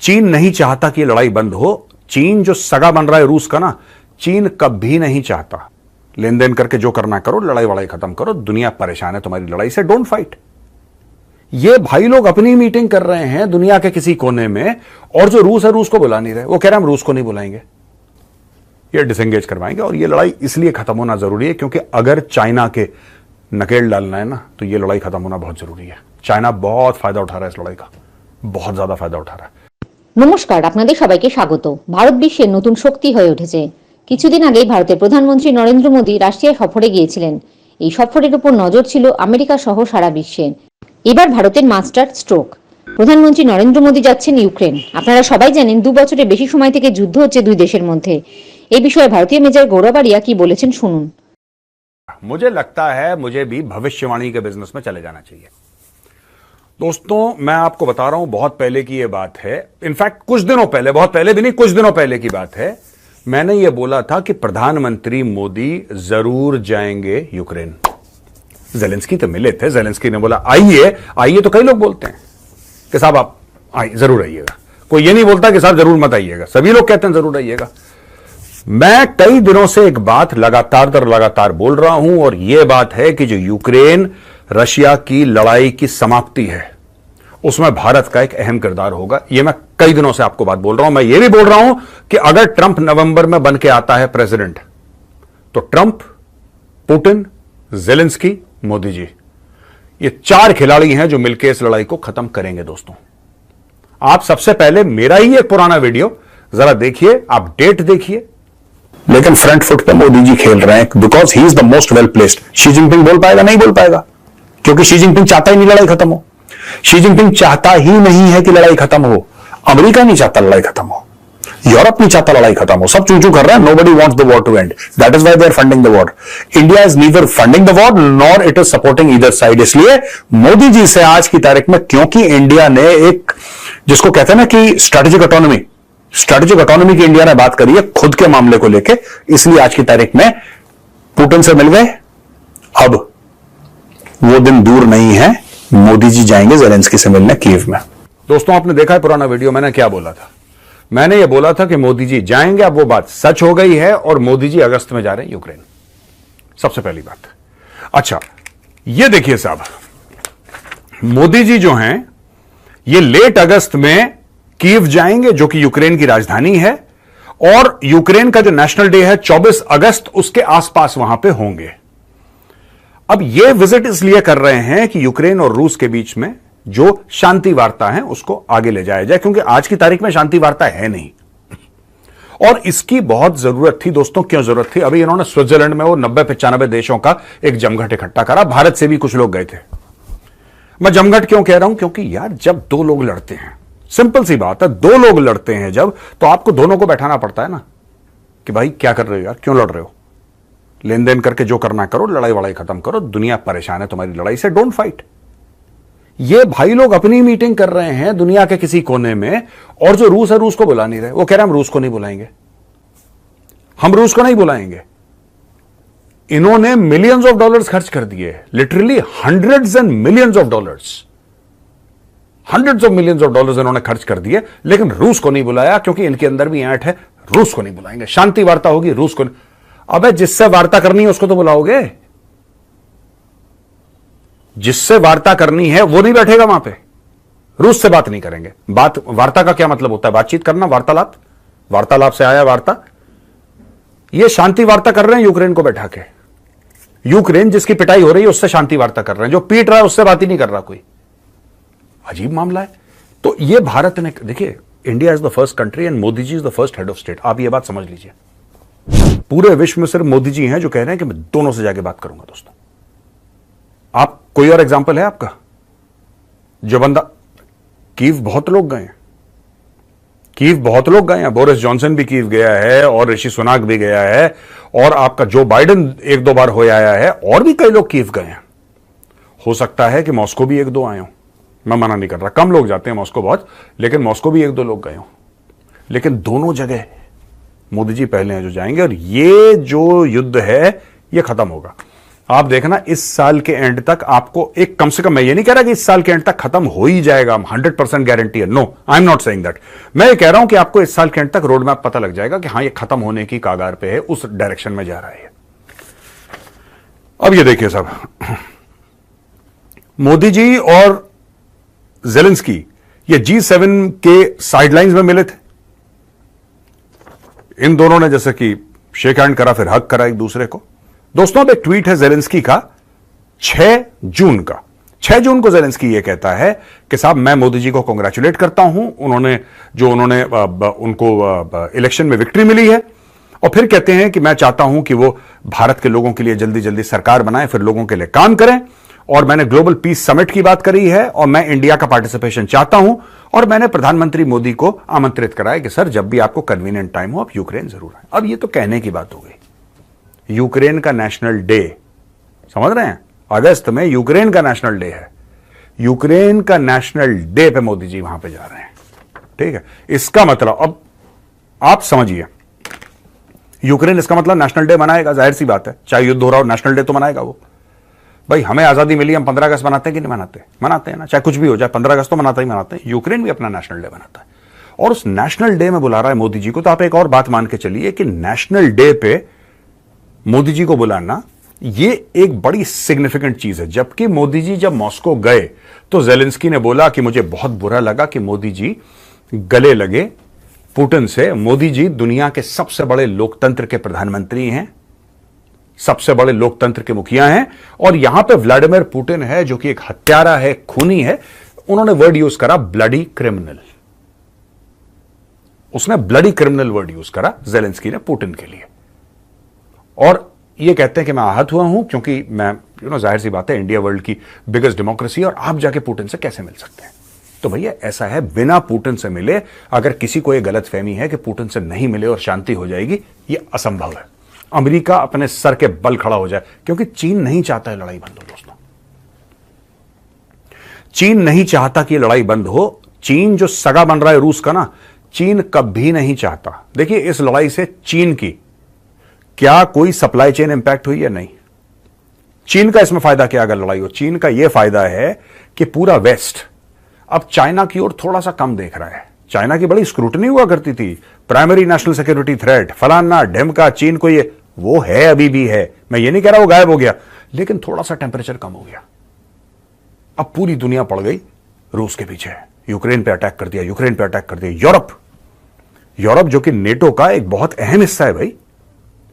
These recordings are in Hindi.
चीन नहीं चाहता कि लड़ाई बंद हो। चीन जो सगा बन रहा है रूस का ना, चीन कभी नहीं चाहता। लेन देन करके जो करना करो, लड़ाई वड़ाई खत्म करो, दुनिया परेशान है तुम्हारी लड़ाई से, डोंट फाइट। ये भाई लोग अपनी मीटिंग कर रहे हैं दुनिया के किसी कोने में, और जो रूस है रूस को बुला नहीं रहे। वो कह रहे हम रूस को नहीं बुलाएंगे, ये डिसएंगेज करवाएंगे। और ये लड़ाई इसलिए खत्म होना जरूरी है क्योंकि अगर चाइना के नकेल डालना है ना, तो ये लड़ाई खत्म होना बहुत जरूरी है। चाइना बहुत फायदा उठा रहा है इस लड़ाई का, बहुत ज्यादा फायदा उठा रहा है। নমস্কার, আপনাদের সবাইকে স্বাগত। ভারত বিশ্বের নতুন শক্তি হয়ে উঠেছে। কিছুদিন আগেই ভারতের প্রধানমন্ত্রী নরেন্দ্র মোদী রাশিয়া সফরে গিয়েছিলেন। এই সফরের উপর নজর ছিল আমেরিকা সহ সারা বিশ্বে। এবার ভারতের মাস্টার স্ট্রোক, প্রধানমন্ত্রী নরেন্দ্র মোদী যাচ্ছেন ইউক্রেন। আপনারা সবাই জানেন 2 বছরের বেশি সময় থেকে যুদ্ধ হচ্ছে দুই দেশের মধ্যে। এই বিষয়ে ভারতীয় মেজর গৌরবারিয়া কি বলেছেন শুনুন। मुझे लगता है मुझे भी भविष्यवाणी के बिजनेस में चले जाना चाहिए। दोस्तों, मैं आपको बता रहा हूं, बहुत पहले की यह बात है, इनफैक्ट कुछ दिनों पहले, बहुत पहले भी नहीं, कुछ दिनों पहले की बात है, मैंने यह बोला था कि प्रधानमंत्री मोदी जरूर जाएंगे यूक्रेन। जेलेंस्की तो मिले थे, जेलेंस्की ने बोला आइए आइए, तो कई लोग बोलते हैं कि साहब आप आइए, जरूर आइएगा। कोई ये नहीं बोलता कि साहब जरूर मत आइएगा, सभी लोग कहते हैं जरूर आइएगा। मैं कई दिनों से एक बात लगातार दर लगातार बोल रहा हूं, और यह बात है कि जो यूक्रेन रशिया की लड़ाई की समाप्ति है, उसमें भारत का एक अहम किरदार होगा। यह मैं कई दिनों से आपको बात बोल रहा हूं। मैं यह भी बोल रहा हूं कि अगर ट्रंप नवंबर में बन के आता है प्रेसिडेंट, तो Trump, Putin, Zelensky, Modi ji, ये 4 खिलाड़ी हैं जो मिलकर इस लड़ाई को खत्म करेंगे। दोस्तों, आप सबसे पहले मेरा ही एक पुराना वीडियो जरा देखिए, आप डेट देखिए। लेकिन फ्रंट फुट पे मोदी जी खेल रहे हैं because he is the most well placed. Xi Jinping बोल पाएगा? नहीं बोल पाएगा, क्योंकि शी जिनपिंग चाहता ही नहीं लड़ाई खत्म हो। शी जिनपिंग चाहता ही नहीं है कि लड़ाई खत्म हो। अमेरिका नहीं चाहता लड़ाई खत्म हो, यूरोप नहीं चाहता लड़ाई खत्म हो। सब चूचू कर रहे हैं, nobody wants the war to end. That is why they are funding the war. India is neither funding the war nor it is supporting either side. इसलिए मोदी जी से आज की तारीख में, क्योंकि इंडिया ने एक, जिसको कहते हैं ना कि स्ट्रेटेजिक ऑटोनॉमी की इंडिया ने बात करी है खुद के मामले को लेके, इसलिए आज की तारीख में पुतिन से मिल गए। अब वो दिन दूर नहीं है, मोदी जी जाएंगे जेलेंस्की से मिलने कीव में। दोस्तों, आपने देखा है पुराना वीडियो, मैंने क्या बोला था? मैंने ये बोला था कि मोदी जी जाएंगे। अब वो बात सच हो गई है, और मोदी जी अगस्त में जा रहे हैं यूक्रेन। सबसे पहली बात। अच्छा, ये देखिए साहब, मोदी जी जो हैं, ये लेट अगस्त में कीव जाएंगे, जो कि यूक्रेन की राजधानी है, और यूक्रेन का जो नेशनल डे है 24 अगस्त, उसके आसपास वहां पे होंगे। अब यह विजिट इसलिए कर रहे हैं कि यूक्रेन और रूस के बीच में जो शांति वार्ता है उसको आगे ले जाया जाए, क्योंकि आज की तारीख में शांति वार्ता है नहीं, और इसकी बहुत जरूरत थी। दोस्तों, क्यों जरूरत थी? अभी इन्होंने स्विट्जरलैंड में वो 90-95 देशों का एक जमघट इकट्ठा करा, भारत से भी कुछ लोग गए थे। मैं जमघट क्यों कह रहा हूं? क्योंकि यार, जब 2 लोग लड़ते हैं, सिंपल सी बात है, 2 लोग लड़ते हैं जब, तो आपको दोनों को बैठाना पड़ता है ना, कि भाई क्या कर रहे हो यार, क्यों लड़ रहे हो? लेन देन करके जो करना करो, लड़ाई वड़ाई खत्म करो, दुनिया परेशान है तुम्हारी लड़ाई से, डोंट फाइट। ये भाई लोग अपनी मीटिंग कर रहे हैं दुनिया के किसी कोने में, और जो रूस है रूस को बुला नहीं रहे। वो कह रहे हम रूस को नहीं बुलाएंगे, हम रूस को नहीं बुलाएंगे। इन्होंने मिलियंस ऑफ डॉलर्स खर्च कर दिए, literally hundreds and millions of dollars, hundreds of millions of dollars इन्होंने खर्च कर दिए, लेकिन रूस को नहीं बुलाया, क्योंकि इनके अंदर भी ऐंठ है, रूस को नहीं बुलाएंगे। शांति वार्ता होगी, रूस को नहीं। अबे, जिससे वार्ता करनी है उसको तो बुलाओगे, जिससे वार्ता करनी है वो नहीं बैठेगा वहां पे। रूस से बात नहीं करेंगे। बात, वार्ता का क्या मतलब होता है? बातचीत करना, वार्तालाप, वार्तालाप से आया वार्ता। ये शांति वार्ता कर रहे हैं यूक्रेन को बैठा के। यूक्रेन जिसकी पिटाई हो रही है उससे शांति वार्ता कर रहे हैं, जो पीट रहा है उससे बात ही नहीं कर रहा कोई। अजीब मामला है। तो ये भारत ने, देखिए, India is the first country and Modi ji is the first head of state. आप ये बात समझ लीजिए। पूरे विश्व में सिर्फ मोदी जी हैं जो कह रहे हैं कि मैं दोनों से जाके बात करूंगा। दोस्तों, आप, कोई और एग्जाम्पल है आपका? जो बंदा, कीव बहुत लोग गए हैं, कीव बहुत लोग गए हैं। बोरिस जॉनसन भी कीव गया है, और ऋषि सुनाक भी गया है, और आपका जो बाइडेन 1-2 बार हो आया है, और भी कई लोग कीव गए हैं। हो सकता है कि मॉस्को भी 1-2 आए हों, मैं मना नहीं कर रहा, कम लोग जाते हैं मॉस्को बहुत, लेकिन मॉस्को भी 1-2 लोग गए हों। लेकिन दोनों जगह मोदी जी पहले हैं जो जाएंगे, और ये जो युद्ध है ये खत्म होगा। आप देखना इस साल के एंड तक आपको एक, कम से कम, मैं ये नहीं कह रहा कि इस साल के एंड तक खत्म हो ही जाएगा, 100% गारंटी है, no, I am not saying that. मैं ये कह रहा हूं कि आपको इस साल के एंड तक रोड मैप पता लग जाएगा कि हां ये खत्म होने की कागार पे है, उस डायरेक्शन में जा रहा है। अब ये देखिए साहब, मोदी जी और जेलेंस्की ये G7 के साइडलाइंस में मिले थे। इन दोनों ने जैसे कि शेक हैंड करा, फिर हक करा एक दूसरे को। दोस्तों, अब एक ट्वीट है जेलेंस्की का 6 जून का। 6 जून को जेलेंस्की ये कहता है कि साहब मैं मोदी जी को कांग्रेचुलेट करता हूं, उन्होंने उनको इलेक्शन में विक्ट्री मिली है, और फिर कहते हैं कि मैं चाहता हूं कि वो भारत के लोगों के लिए जल्दी जल्दी सरकार बनाए, फिर लोगों के लिए काम करें, और मैंने ग्लोबल पीस समिट की बात करी है, और मैं इंडिया का पार्टिसिपेशन चाहता हूं, और मैंने प्रधानमंत्री मोदी को आमंत्रित करा है कि सर जब भी आपको कन्वीनियंट टाइम हो आप यूक्रेन जरूर आए। अब ये तो कहने की बात हो गई। यूक्रेन का नेशनल डे, समझ रहे हैं, अगस्त में यूक्रेन का नेशनल डे है। यूक्रेन का नेशनल डे पे मोदी जी वहां पे जा रहे हैं, ठीक है। इसका मतलब, अब आप समझिए, यूक्रेन इसका मतलब नेशनल डे मनाएगा, जाहिर सी बात है, चाहे युद्ध हो रहा हो नेशनल डे तो मनाएगा वो। भाई हमें आजादी मिली, हम 15 अगस्त मनाते हैं कि नहीं मनाते? मनाते हैं ना, चाहे कुछ भी हो जाए, 15 अगस्त तो मनाते ही मनाते हैं। यूक्रेन भी अपना नेशनल डे मनाता है, और उस नेशनल डे में बुला रहा है मोदी जी को। तो आप एक और बात मान के चलिए कि नेशनल डे पे मोदी जी को बुलाना ये एक बड़ी सिग्निफिकेंट चीज है। जबकि मोदी जी जब मॉस्को गए तो जेलेंस्की ने बोला कि मुझे बहुत बुरा लगा कि मोदी जी गले लगे पुतिन से। मोदी जी दुनिया के सबसे बड़े लोकतंत्र के प्रधानमंत्री हैं, सबसे बड़े लोकतंत्र के मुखिया हैं, और यहां पे व्लादिमीर पुतिन है जो कि एक हत्यारा है, खूनी है। उन्होंने वर्ड यूज करा ब्लडी क्रिमिनल, उसने ब्लडी क्रिमिनल वर्ड यूज करा जेलेंस्की ने पुतिन के लिए। और ये कहते हैं कि मैं आहत हुआ हूं क्योंकि मैं जाहिर सी बात है इंडिया वर्ल्ड की बिगेस्ट डेमोक्रेसी, और आप जाके पुतिन से कैसे मिल सकते हैं? तो भैया ऐसा है, बिना पुतिन से मिले अगर किसी को यह गलतफहमी है कि पुतिन से नहीं मिले और शांति हो जाएगी, यह असंभव है। अमेरिका अपने सर के बल खड़ा हो जाए, क्योंकि चीन नहीं चाहता है लड़ाई बंद हो। दोस्तों, चीन नहीं चाहता कि लड़ाई बंद हो। चीन जो सगा बन रहा है रूस का ना, चीन कभी नहीं चाहता। देखिए, इस लड़ाई से चीन की क्या कोई सप्लाई चेन इंपैक्ट हुई है? नहीं। चीन का इसमें फायदा क्या अगर लड़ाई हो? चीन का यह फायदा है कि पूरा वेस्ट अब चाइना की ओर थोड़ा सा कम देख रहा है। चाइना की बड़ी स्क्रूटनी हुआ करती थी, प्राइमरी नेशनल सिक्योरिटी थ्रेट, फलाना ढिमका, चीन को ये, वो है, अभी भी है। मैं ये नहीं कह रहा वो गायब हो गया, लेकिन थोड़ा सा टेम्परेचर कम हो गया। अब पूरी दुनिया पड़ गई रूस के पीछे, यूक्रेन पे अटैक कर दिया, यूक्रेन पे अटैक कर दिया। यूरोप जो कि नेटो का एक बहुत अहम हिस्सा है भाई,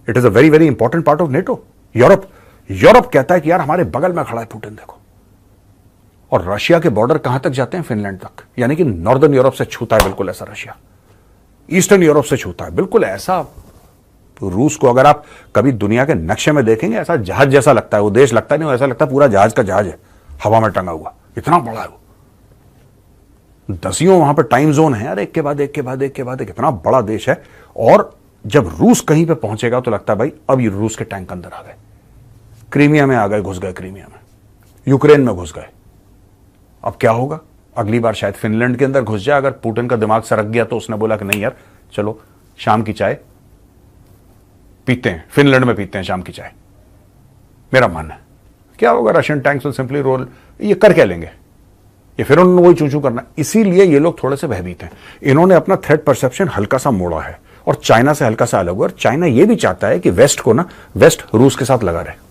it is a very very important part of NATO. Europe कहता है कि यार हमारे बगल में खड़ा है पुतिन, देखो। और रशिया के बॉर्डर कहां तक जाते हैं? फिनलैंड तक, यानी कि नॉर्दर्न यूरोप से छूता है बिल्कुल ऐसा रशिया, ईस्टर्न यूरोप से छूता है बिल्कुल ऐसा। रूस को अगर आप कभी दुनिया के नक्शे में देखेंगे, ऐसा जहाज जैसा लगता है वो देश, लगता नहीं, ऐसा लगता है पूरा जहाज का जहाज है, हवा में टंगा हुआ, इतना बड़ा है वो। दसियों वहां पर टाइम जोन है यार, एक के बाद एक के बाद एक के बाद एक, इतना बड़ा देश है। और जब रूस कहीं पे पहुंचेगा तो लगता है भाई अब ये रूस के टैंक अंदर आ गए, क्रीमिया में आ गए, घुस गए क्रीमिया में, यूक्रेन में घुस गए। अब क्या होगा? अगली बार शायद फिनलैंड के अंदर घुस जाए। अगर पुतिन का दिमाग सरक गया तो उसने बोला कि नहीं यार, चलो शाम की चाय पीते हैं, फिनलैंड में पीते हैं शाम की चाय, मेरा मानना है। क्या होगा? Russian tanks will simply roll, ये कर क्या लेंगे? ये फिर उन्होंने वही चूं करना। इसीलिए ये लोग थोड़े से भयभीत हैं। इन्होंने अपना थ्रेट परसेप्शन हल्का सा मोड़ा है और चाइना से हल्का सा अलग हुआ। और चाइना ये भी चाहता है कि वेस्ट को ना, वेस्ट रूस के साथ लगा रहे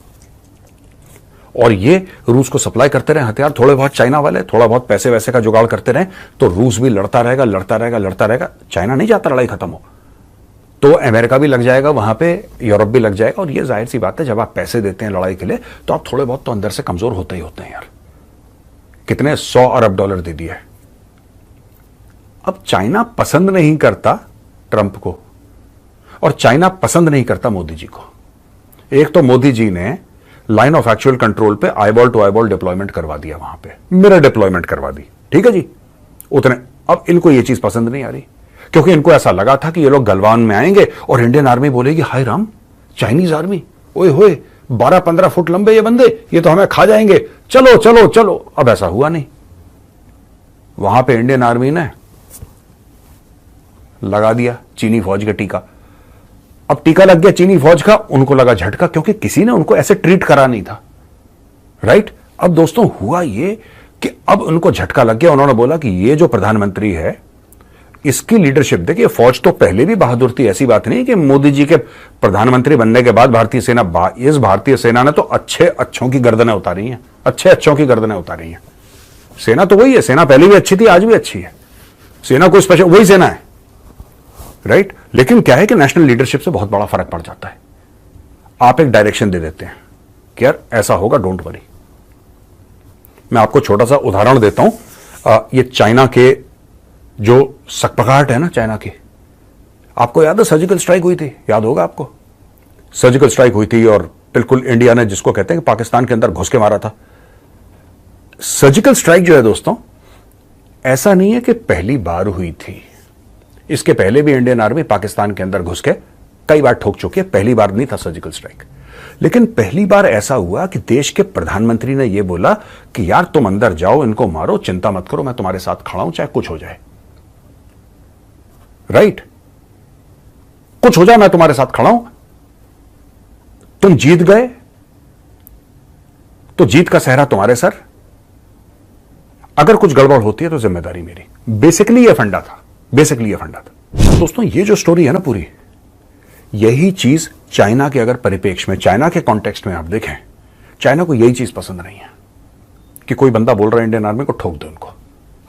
और ये रूस को सप्लाई करते रहे हथियार, थोड़े बहुत चाइना वाले थोड़ा बहुत पैसे वैसे का जुगाड़ करते रहे, तो रूस भी लड़ता रहेगा लड़ता रहेगा लड़ता रहेगा। चाइना नहीं चाहता लड़ाई खत्म हो, तो अमेरिका भी लग जाएगा वहां पे, यूरोप भी लग जाएगा। और ये जाहिर सी बात है, जब आप पैसे देते हैं लड़ाई के लिए तो आप थोड़े बहुत तो अंदर से कमजोर होते ही होते हैं यार। कितने 100 अरब डॉलर दे दिए। अब चाइना पसंद नहीं करता ट्रंप को और चाइना पसंद नहीं करता मोदी जी को। एक तो मोदी जी ने लाइन ऑफ एक्चुअल कंट्रोल पे आईबॉल टू आईबॉल डिप्लॉयमेंट करवा दिया, वहां पे मिरर डिप्लॉयमेंट करवा दी, ठीक है जी, उतने। अब इनको ये चीज पसंद नहीं आ रही, क्योंकि इनको ऐसा लगा था कि ये लोग गलवान में आएंगे और इंडियन आर्मी बोलेगी हाय राम, चाइनीज आर्मी, ओए होए 12-15 फुट लंबे ये बंदे, ये तो हमें खा जाएंगे, चलो चलो चलो। अब ऐसा हुआ नहीं। वहां पे इंडियन आर्मी ने लगा दिया चीनी फौज का टीका। अब टीका लग गया चीनी फौज का, उनको लगा झटका, क्योंकि किसी ने उनको ऐसे ट्रीट करा नहीं था, राइट। अब दोस्तों हुआ ये कि अब उनको झटका लग गया, उन्होंने बोला कि ये जो प्रधानमंत्री है इसकी लीडरशिप, देखिए फौज तो पहले भी बहादुर थी, ऐसी बात नहीं कि मोदी जी के प्रधानमंत्री बनने के बाद भारतीय सेना, इस भारतीय सेना ने तो अच्छे अच्छों की गर्दनें उतारी हैं, अच्छे अच्छों की गर्दनें उतारी हैं। सेना तो वही है, सेना पहले भी अच्छी थी, आज भी अच्छी है, सेना कोई स्पेशल, वही सेना है, राइट। लेकिन क्या है कि नेशनल लीडरशिप से बहुत बड़ा फर्क पड़ जाता है। आप एक डायरेक्शन दे देते हैं कि यार ऐसा होगा, डोंट वरी। मैं आपको छोटा सा उदाहरण देता हूं, ये चाइना के जो सकपकाहट है ना, चाइना की, आपको याद है सर्जिकल स्ट्राइक हुई थी, याद होगा आपको, सर्जिकल स्ट्राइक हुई थी और बिल्कुल इंडिया ने, जिसको कहते हैं कि पाकिस्तान के अंदर घुस के मारा था। सर्जिकल स्ट्राइक जो है दोस्तों, ऐसा नहीं है कि पहली बार हुई थी, इसके पहले भी इंडियन आर्मी पाकिस्तान के अंदर घुस के कई बार ठोक चुकी है, पहली बार नहीं था सर्जिकल स्ट्राइक। लेकिन पहली बार ऐसा हुआ कि देश के प्रधानमंत्री ने यह बोला कि यार तुम अंदर जाओ, इनको मारो, चिंता मत करो, मैं तुम्हारे साथ खड़ा हूं, चाहे कुछ हो जाए, राइट, कुछ हो जाए मैं तुम्हारे साथ खड़ा हूं। तुम जीत गए तो जीत का सेहरा तुम्हारे सर, अगर कुछ गड़बड़ होती है तो जिम्मेदारी मेरी। बेसिकली यह फंडा था, बेसिकली यह फंडा था। दोस्तों ये जो स्टोरी है ना पूरी, यही चीज चाइना के अगर परिप्रेक्ष्य में, चाइना के कॉन्टेक्स्ट में आप देखें, चाइना को यही चीज पसंद नहीं है कि कोई बंदा बोल रहा है इंडियन आर्मी को ठोक दो उनको।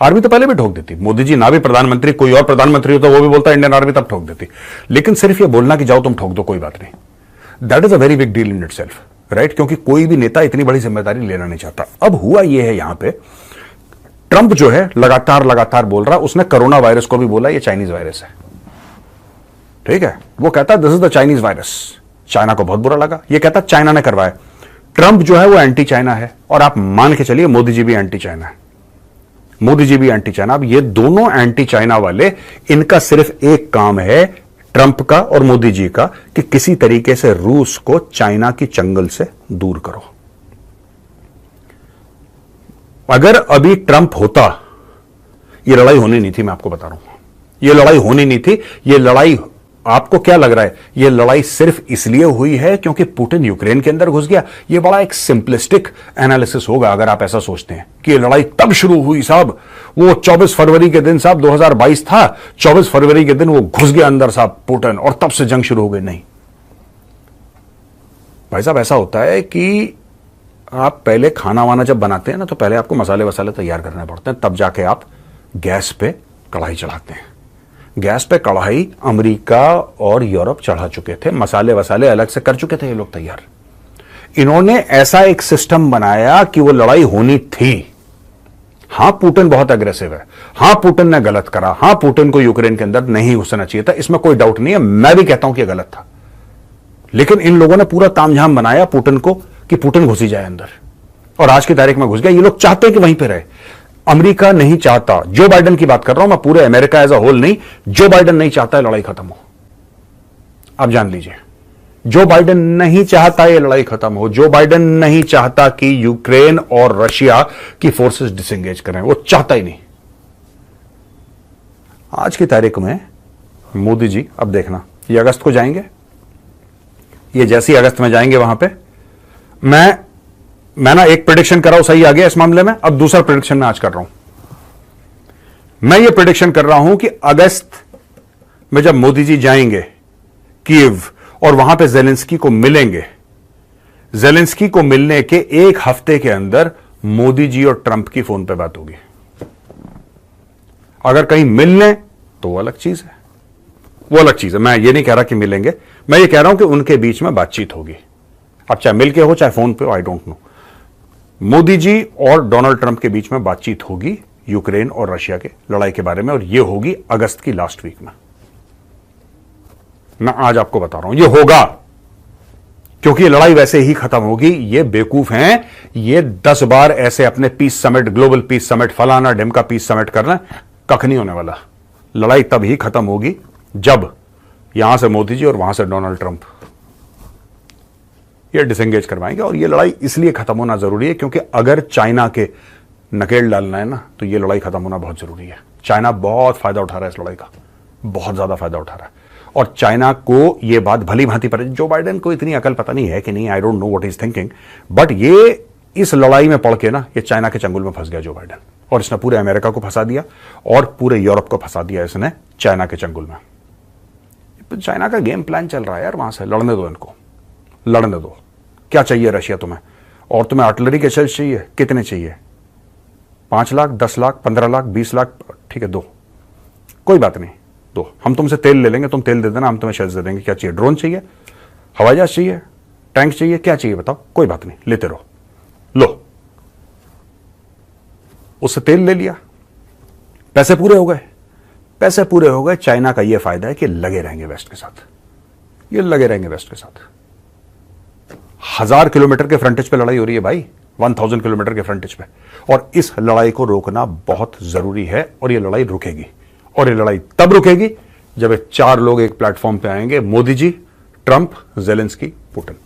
आर्मी तो पहले भी ठोक देती, मोदी जी ना भी प्रधानमंत्री, कोई और प्रधानमंत्री होता वो भी बोलता इंडियन आर्मी तब ठोक देती। लेकिन सिर्फ ये बोलना कि जाओ तुम ठोक दो, कोई बात नहीं, that is a very big deal in itself, right, क्योंकि कोई भी नेता इतनी बड़ी जिम्मेदारी लेना नहीं चाहता। अब हुआ यह है, यहां पे ट्रंप जो है लगातार लगातार बोल रहा, उसने कोरोना वायरस को भी बोला ये चाइनीज वायरस है, ठीक है, वो कहता this is the Chinese virus. China को बहुत बुरा लगा, ये कहता चाइना ने करवाया। ट्रंप जो है वो एंटी चाइना है, और आप मान के चलिए मोदी जी भी एंटी चाइना है, मोदी जी भी एंटी चाइना। अब ये दोनों एंटी चाइना वाले, इनका सिर्फ एक काम है, ट्रंप का और मोदी जी का, कि किसी तरीके से रूस को चाइना की चंगल से दूर करो। अगर अभी ट्रंप होता, ये लड़ाई होनी नहीं थी, मैं आपको बता रहा हूं, ये लड़ाई होनी नहीं थी। ये लड़ाई, आपको क्या लग रहा है, ये लड़ाई सिर्फ इसलिए हुई है क्योंकि पुतिन यूक्रेन के अंदर घुस गया? ये बड़ा एक सिंपलिस्टिक एनालिसिस होगा अगर आप ऐसा सोचते हैं कि ये लड़ाई तब शुरू हुई साहब, वो 24 फरवरी के दिन साहब 2022 था, 24 फरवरी के दिन वो घुस गया अंदर साहब पुतिन, और तब से जंग शुरू हो गई। नहीं भाई साहब, ऐसा होता है कि आप पहले खाना वाना जब बनाते हैं ना, तो पहले आपको मसाले वसाले तैयार करने पड़ते हैं, तब जाके आप गैस पे कढ़ाई चढ़ाते हैं। गैस पे कढ़ाई अमेरिका और यूरोप चढ़ा चुके थे, मसाले वसाले अलग से कर चुके थे ये लोग तैयार। इन्होंने ऐसा एक सिस्टम बनाया कि वो लड़ाई होनी थी। हां, पुतिन बहुत अग्रेसिव है, हां पुतिन ने गलत करा, हां पुतिन को यूक्रेन के अंदर नहीं घुसना चाहिए था, इसमें कोई डाउट नहीं है, मैं भी कहता हूं कि यह गलत था। लेकिन इन लोगों ने पूरा तामझाम बनाया पुतिन को कि पुतिन घुसी जाए अंदर, और आज की तारीख में घुस गया। ये लोग चाहते हैं कि वहीं पे रहे, अमेरिका नहीं चाहता। जो बाइडेन की बात कर रहा हूं मैं, पूरे अमेरिका एज अ होल नहीं, जो बाइडेन नहीं चाहता है लड़ाई खत्म हो। आप जान लीजिए, जो बाइडेन नहीं चाहता ये लड़ाई खत्म हो, जो बाइडेन नहीं चाहता कि यूक्रेन और रशिया की फोर्सेस डिसएंगेज करें, वो चाहता ही नहीं। आज की तारीख में मोदी जी, अब देखना, ये अगस्त को जाएंगे, ये जैसे ही अगस्त में जाएंगे वहां पे, मैं ना एक प्रेडिक्शन कर रहा हूं, सही आ गया इस मामले में। अब दूसरा प्रेडिक्शन मैं आज कर रहा हूं। मैं ये प्रेडिक्शन कर रहा हूं कि अगस्त में जब मोदी जी जाएंगे कीव और वहां पे जेलेंस्की को मिलेंगे, जेलेंस्की को मिलने के एक हफ्ते के अंदर मोदी जी और ट्रंप की फोन पे बात होगी। अगर कहीं मिलने तो वो अलग चीज है, वो अलग चीज है। मैं ये नहीं कह रहा कि मिलेंगे, मैं ये कह रहा हूं कि उनके बीच में बातचीत होगी। अब चाहे मिलके हो चाहे फोन पे हो, I don't know. Modi ji और डोनाल्ड ट्रंप के बीच में बातचीत होगी यूक्रेन और रशिया के लड़ाई के बारे में, और ये होगी अगस्त की लास्ट वीक में। मैं आज आपको बता रहा हूं ये होगा, क्योंकि ये लड़ाई वैसे ही खत्म होगी। ये बेवकूफ हैं, ये 10 बार ऐसे अपने peace summit, global peace summit, फलाना ढिमका पीस समिट करना, कख नहीं होने वाला। लड़ाई तब ही खत्म होगी जब यहां से मोदी जी और वहां से डोनाल्ड ट्रंप ये डिसएंगेज करवाएंगे। और ये लड़ाई इसलिए खत्म होना जरूरी है क्योंकि अगर चाइना के नकेल डालना है ना, तो ये लड़ाई खत्म होना बहुत जरूरी है। चाइना बहुत फायदा उठा रहा है इस लड़ाई का, बहुत ज्यादा फायदा उठा रहा है। और चाइना को यह बात भली भांति पर, जो बाइडेन को इतनी अकल पता नहीं है कि नहीं, I don't know what is thinking, but ये इस लड़ाई में पड़ के ना ये चाइना के चंगुल में फंस गया जो बाइडेन, और इसने पूरे अमेरिका को फंसा दिया और पूरे यूरोप को फंसा दिया इसने चाइना के चंगुल में। चाइना का गेम प्लान चल रहा है यार, वहां से लड़ने दो इनको, लड़ने दो। क्या चाहिए रशिया तुम्हें? और तुम्हें आर्टिलरी के शेल्स चाहिए? कितने चाहिए? 5 लाख, 10 लाख, 15 लाख, 20 लाख? ठीक है, दो, कोई बात नहीं, दो। हम तुमसे तेल ले लेंगे, तुम तेल दे देना, हम तुम्हें शेल्स दे देंगे। क्या चाहिए? ड्रोन चाहिए, हवाई जहाज चाहिए, टैंक चाहिए, क्या चाहिए बताओ? कोई बात नहीं, लेते रहो। लो, उससे तेल ले लिया, पैसे पूरे हो गए, पैसे पूरे हो गए। चाइना का यह फायदा है कि लगे रहेंगे वेस्ट के साथ, ये लगे रहेंगे वेस्ट के साथ। 1000 किलोमीटर के फ्रंटेज पे लड़ाई हो रही है भाई, 1000 किलोमीटर के फ्रंटेज पे, और इस लड़ाई को रोकना बहुत जरूरी है। और ये लड़ाई रुकेगी, और ये लड़ाई तब रुकेगी जब ये 4 लोग एक प्लेटफॉर्म पे आएंगे, Modi ji, Trump, Zelensky, Putin,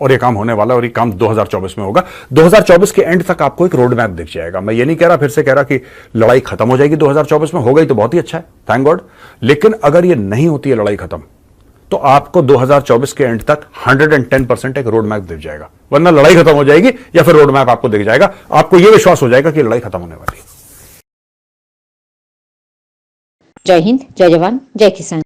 और ये काम होने वाला है। और ये काम 2024 में होगा। 2024 के एंड तक आपको एक रोड मैप दिख जाएगा। मैं ये नहीं कह रहा, फिर से कह रहा कि लड़ाई खत्म हो जाएगी 2024 में, हो गई तो बहुत ही अच्छा है, थैंक गॉड। लेकिन अगर ये नहीं होती है लड़ाई खत्म, तो आपको 2024 के एंड तक 110% एक रोड मैप दिख जाएगा। वरना लड़ाई खत्म हो जाएगी या फिर रोड मैप आपको दिख जाएगा, आपको यह विश्वास हो जाएगा कि लड़ाई खत्म होने वाली है। जय हिंद, जय जवान, जय किसान।